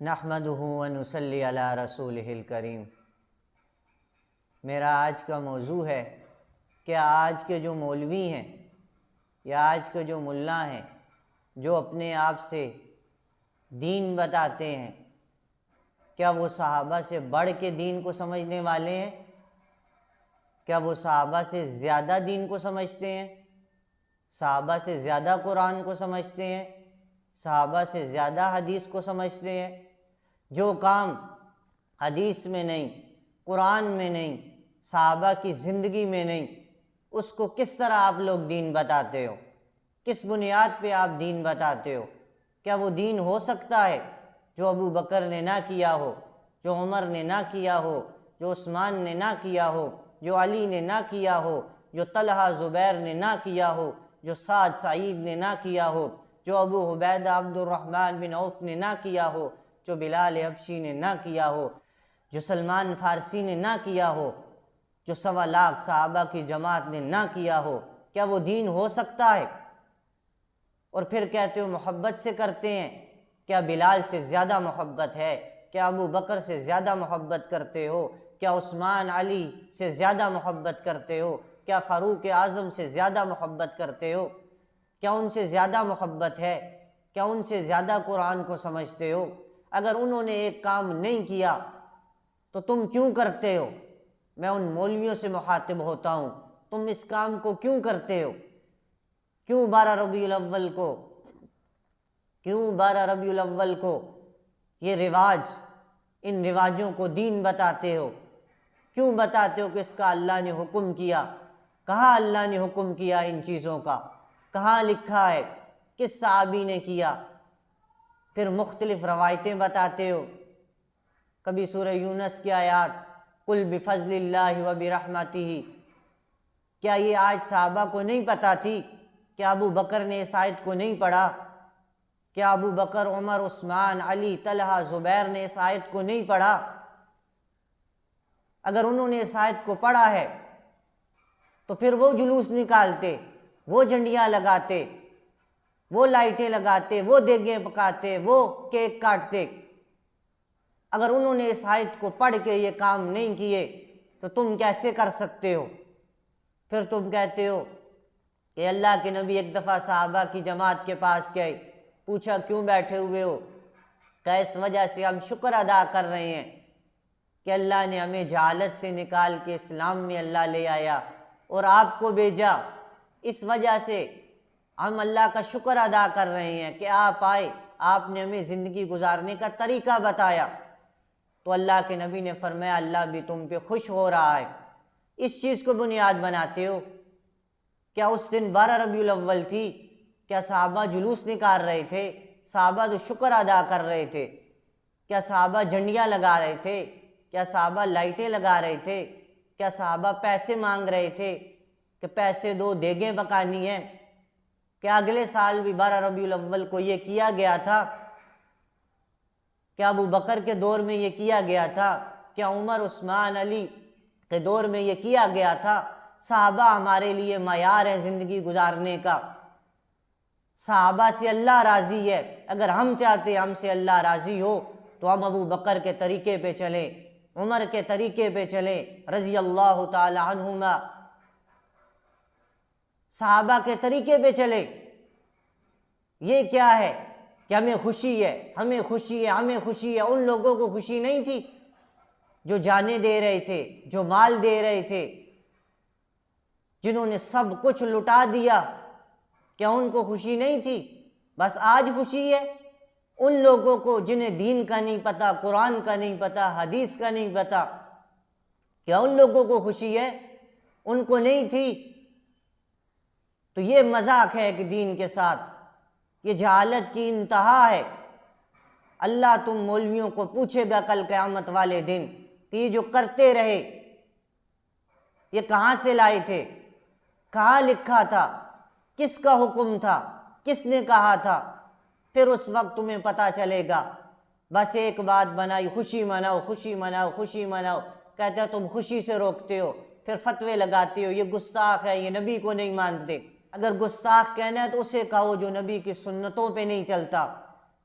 نحمدہ ونصلی علی رسولہ الکریم۔ میرا آج کا موضوع ہے کہ آج کے جو مولوی ہیں یا آج کے جو ملا ہیں جو اپنے آپ سے دین بتاتے ہیں، کیا وہ صحابہ سے بڑھ کے دین کو سمجھنے والے ہیں؟ کیا وہ صحابہ سے زیادہ دین کو سمجھتے ہیں؟ صحابہ سے زیادہ قرآن کو سمجھتے ہیں؟ صحابہ سے زیادہ حدیث کو سمجھتے ہیں؟ جو کام حدیث میں نہیں، قرآن میں نہیں، صحابہ کی زندگی میں نہیں، اس کو کس طرح آپ لوگ دین بتاتے ہو؟ کس بنیاد پہ آپ دین بتاتے ہو؟ کیا وہ دین ہو سکتا ہے جو ابو بکر نے نہ کیا ہو، جو عمر نے نہ کیا ہو، جو عثمان نے نہ کیا ہو، جو علی نے نہ کیا ہو، جو طلحہ زبیر نے نہ کیا ہو، جو سعد سعید نے نہ کیا ہو، جو ابو عبیدہ عبد الرحمن بن عوف نے نہ کیا ہو، جو بلال حبشی نے نہ کیا ہو، جو سلمان فارسی نے نہ کیا ہو، جو 1.25 لاکھ صحابہ کی جماعت نے نہ کیا ہو؟ کیا وہ دین ہو سکتا ہے؟ اور پھر کہتے ہو محبت سے کرتے ہیں۔ کیا بلال سے زیادہ محبت ہے؟ کیا ابو بکر سے زیادہ محبت کرتے ہو؟ کیا عثمان علی سے زیادہ محبت کرتے ہو؟ کیا فاروق اعظم سے زیادہ محبت کرتے ہو؟ کیا ان سے زیادہ محبت ہے؟ کیا ان سے زیادہ قرآن کو سمجھتے ہو؟ اگر انہوں نے ایک کام نہیں کیا تو تم کیوں کرتے ہو؟ میں ان مولویوں سے مخاطب ہوتا ہوں، تم اس کام کو کیوں کرتے ہو؟ کیوں 12 ربیع الاول کو یہ رواج، ان رواجوں کو دین بتاتے ہو؟ کیوں بتاتے ہو کہ اس کا اللہ نے حکم کیا؟ کہاں اللہ نے حکم کیا ان چیزوں کا؟ کہاں لکھا ہے؟ کس صحابی نے کیا؟ پھر مختلف روایتیں بتاتے ہو۔ کبھی سورہ یونس کی آیات قل بفضل اللہ وبرحمتہ، کیا یہ آج صحابہ کو نہیں پتہ تھی؟ کیا ابو بکر نے اس آیت کو نہیں پڑھا؟ کیا ابو بکر، عمر، عثمان، علی، طلحہ، زبیر نے اس آیت کو نہیں پڑھا؟ اگر انہوں نے اس آیت کو پڑھا ہے تو پھر وہ جلوس نکالتے، وہ جھنڈیاں لگاتے، وہ لائٹیں لگاتے، وہ دیگیں پکاتے، وہ کیک کاٹتے۔ اگر انہوں نے اس آیت کو پڑھ کے یہ کام نہیں کیے تو تم کیسے کر سکتے ہو؟ پھر تم کہتے ہو کہ اللہ کے نبی ایک دفعہ صحابہ کی جماعت کے پاس گئے، پوچھا کیوں بیٹھے ہوئے ہو؟ کہ اس وجہ سے ہم شکر ادا کر رہے ہیں کہ اللہ نے ہمیں جہالت سے نکال کے اسلام میں اللہ لے آیا اور آپ کو بھیجا، اس وجہ سے ہم اللہ کا شکر ادا کر رہے ہیں کہ آپ آئے، آپ نے ہمیں زندگی گزارنے کا طریقہ بتایا۔ تو اللہ کے نبی نے فرمایا اللہ بھی تم پہ خوش ہو رہا ہے۔ اس چیز کو بنیاد بناتے ہو۔ کیا اس دن 12 ربیع الاول تھی؟ کیا صحابہ جلوس نکال رہے تھے؟ صحابہ تو شکر ادا کر رہے تھے۔ کیا صحابہ جھنڈیاں لگا رہے تھے؟ کیا صحابہ لائٹیں لگا رہے تھے؟ کیا صحابہ پیسے مانگ رہے تھے کہ پیسے دو، دیگیں پکانی ہیں؟ کیا اگلے سال بھی 12 ربیع الاول کو یہ کیا گیا تھا؟ کیا ابو بکر کے دور میں یہ کیا گیا تھا؟ کیا عمر، عثمان، علی کے دور میں یہ کیا گیا تھا؟ صحابہ ہمارے لیے معیار ہے زندگی گزارنے کا۔ صحابہ سے اللہ راضی ہے۔ اگر ہم چاہتے ہم سے اللہ راضی ہو تو ہم ابو بکر کے طریقے پہ چلیں، عمر کے طریقے پہ چلیں رضی اللہ تعالی عنہما، صحابہ کے طریقے پہ چلیں۔ یہ کیا ہے کہ ہمیں خوشی ہے، ہمیں خوشی ہے، ہمیں خوشی ہے؟ ان لوگوں کو خوشی نہیں تھی جو جانیں دے رہے تھے، جو مال دے رہے تھے، جنہوں نے سب کچھ لٹا دیا؟ کیا ان کو خوشی نہیں تھی؟ بس آج خوشی ہے ان لوگوں کو جنہیں دین کا نہیں پتہ، قرآن کا نہیں پتہ، حدیث کا نہیں پتہ؟ کیا ان لوگوں کو خوشی ہے؟ ان کو نہیں تھی۔ تو یہ مذاق ہے کہ دین کے ساتھ یہ جہالت کی انتہا ہے۔ اللہ تم مولویوں کو پوچھے گا کل قیامت والے دن کہ یہ جو کرتے رہے یہ کہاں سے لائے تھے؟ کہاں لکھا تھا؟ کس کا حکم تھا؟ کس نے کہا تھا؟ پھر اس وقت تمہیں پتہ چلے گا۔ بس ایک بات بنائی، خوشی مناؤ، خوشی مناؤ، خوشی مناؤ، کہتے ہو تم خوشی سے روکتے ہو، پھر فتوے لگاتے ہو یہ گستاخ ہے، یہ نبی کو نہیں مانتے۔ اگر گستاخ کہنا ہے تو اسے کہو جو نبی کی سنتوں پہ نہیں چلتا،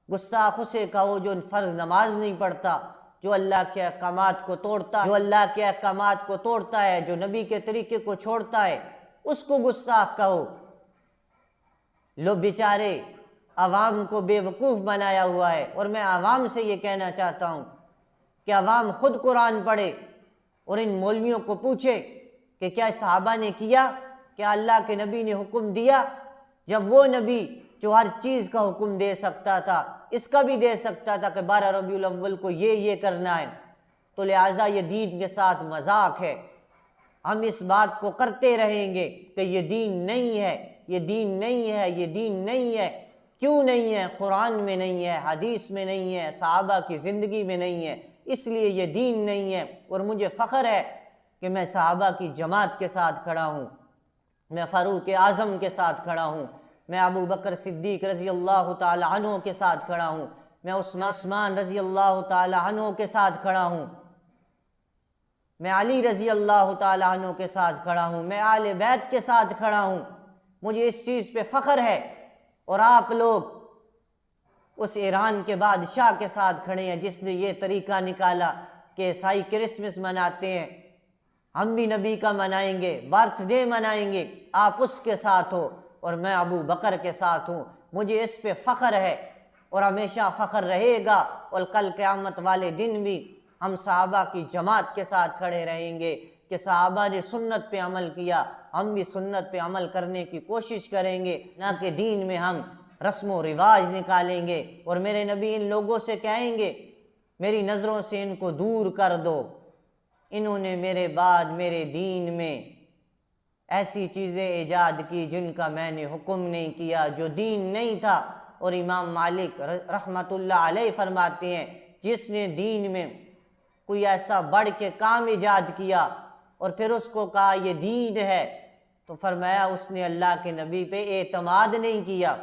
گستاخ اسے کہو جو فرض نماز نہیں پڑھتا، جو اللہ کے احکامات کو توڑتا ہے، جو اللہ کے احکامات کو توڑتا ہے، جو نبی کے طریقے کو چھوڑتا ہے، اس کو گستاخ کہو۔ لو بیچارے عوام کو بے وقوف بنایا ہوا ہے، اور میں عوام سے یہ کہنا چاہتا ہوں کہ عوام خود قرآن پڑھے اور ان مولویوں کو پوچھے کہ کیا صحابہ نے کیا؟ کیا اللہ کے نبی نے حکم دیا؟ جب وہ نبی جو ہر چیز کا حکم دے سکتا تھا، اس کا بھی دے سکتا تھا کہ 12 ربیع الاول کو یہ کرنا ہے، تو لہٰذا یہ دین کے ساتھ مذاق ہے۔ ہم اس بات کو کرتے رہیں گے کہ یہ دین نہیں ہے، یہ دین نہیں ہے، یہ دین نہیں ہے۔ کیوں نہیں ہے؟ قرآن میں نہیں ہے، حدیث میں نہیں ہے، صحابہ کی زندگی میں نہیں ہے، اس لیے یہ دین نہیں ہے۔ اور مجھے فخر ہے کہ میں صحابہ کی جماعت کے ساتھ کھڑا ہوں، میں فاروق اعظم کے ساتھ کھڑا ہوں، میں ابو بکر صدیق رضی اللہ تعالی عنہ کے ساتھ کھڑا ہوں، میں عثمان رضی اللہ تعالی عنہ کے ساتھ کھڑا ہوں، میں علی رضی اللہ تعالی عنہ کے ساتھ کھڑا ہوں، میں آل بیت کے ساتھ کھڑا ہوں۔ مجھے اس چیز پہ فخر ہے۔ اور آپ لوگ اس ایران کے بادشاہ کے ساتھ کھڑے ہیں جس نے یہ طریقہ نکالا کہ عیسائی کرسمس مناتے ہیں، ہم بھی نبی کا منائیں گے، برتھ ڈے منائیں گے، آپ اس کے ساتھ ہو اور میں ابو بکر کے ساتھ ہوں۔ مجھے اس پہ فخر ہے اور ہمیشہ فخر رہے گا، اور کل قیامت والے دن بھی ہم صحابہ کی جماعت کے ساتھ کھڑے رہیں گے کہ صحابہ نے سنت پہ عمل کیا، ہم بھی سنت پہ عمل کرنے کی کوشش کریں گے، نہ کہ دین میں ہم رسم و رواج نکالیں گے۔ اور میرے نبی ان لوگوں سے کہیں گے میری نظروں سے ان کو دور کر دو، انہوں نے میرے بعد میرے دین میں ایسی چیزیں ایجاد کی جن کا میں نے حکم نہیں کیا، جو دین نہیں تھا۔ اور امام مالک رحمۃ اللہ علیہ فرماتے ہیں جس نے دین میں کوئی ایسا بڑھ کے کام ایجاد کیا اور پھر اس کو کہا یہ دین ہے، تو فرمایا اس نے اللہ کے نبی پہ اعتماد نہیں کیا،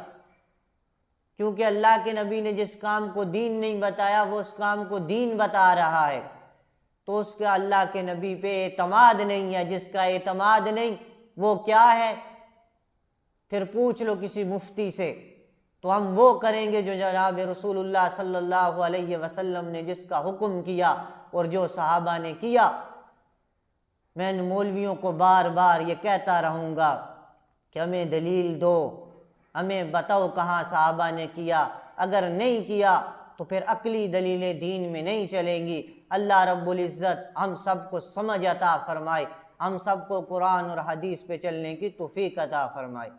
کیونکہ اللہ کے نبی نے جس کام کو دین نہیں بتایا وہ اس کام کو دین بتا رہا ہے، تو اس کا اللہ کے نبی پہ اعتماد نہیں ہے۔ جس کا اعتماد نہیں وہ کیا ہے؟ پھر پوچھ لو کسی مفتی سے، تو ہم وہ کریں گے جو جناب رسول اللہ صلی اللہ علیہ وسلم نے جس کا حکم کیا اور جو صحابہ نے کیا۔ میں ان مولویوں کو بار بار یہ کہتا رہوں گا کہ ہمیں دلیل دو، ہمیں بتاؤ کہاں صحابہ نے کیا، اگر نہیں کیا تو پھر عقلی دلیلیں دین میں نہیں چلیں گی۔ اللہ رب العزت ہم سب کو سمجھ عطا فرمائے، ہم سب کو قرآن اور حدیث پہ چلنے کی توفیق عطا فرمائے۔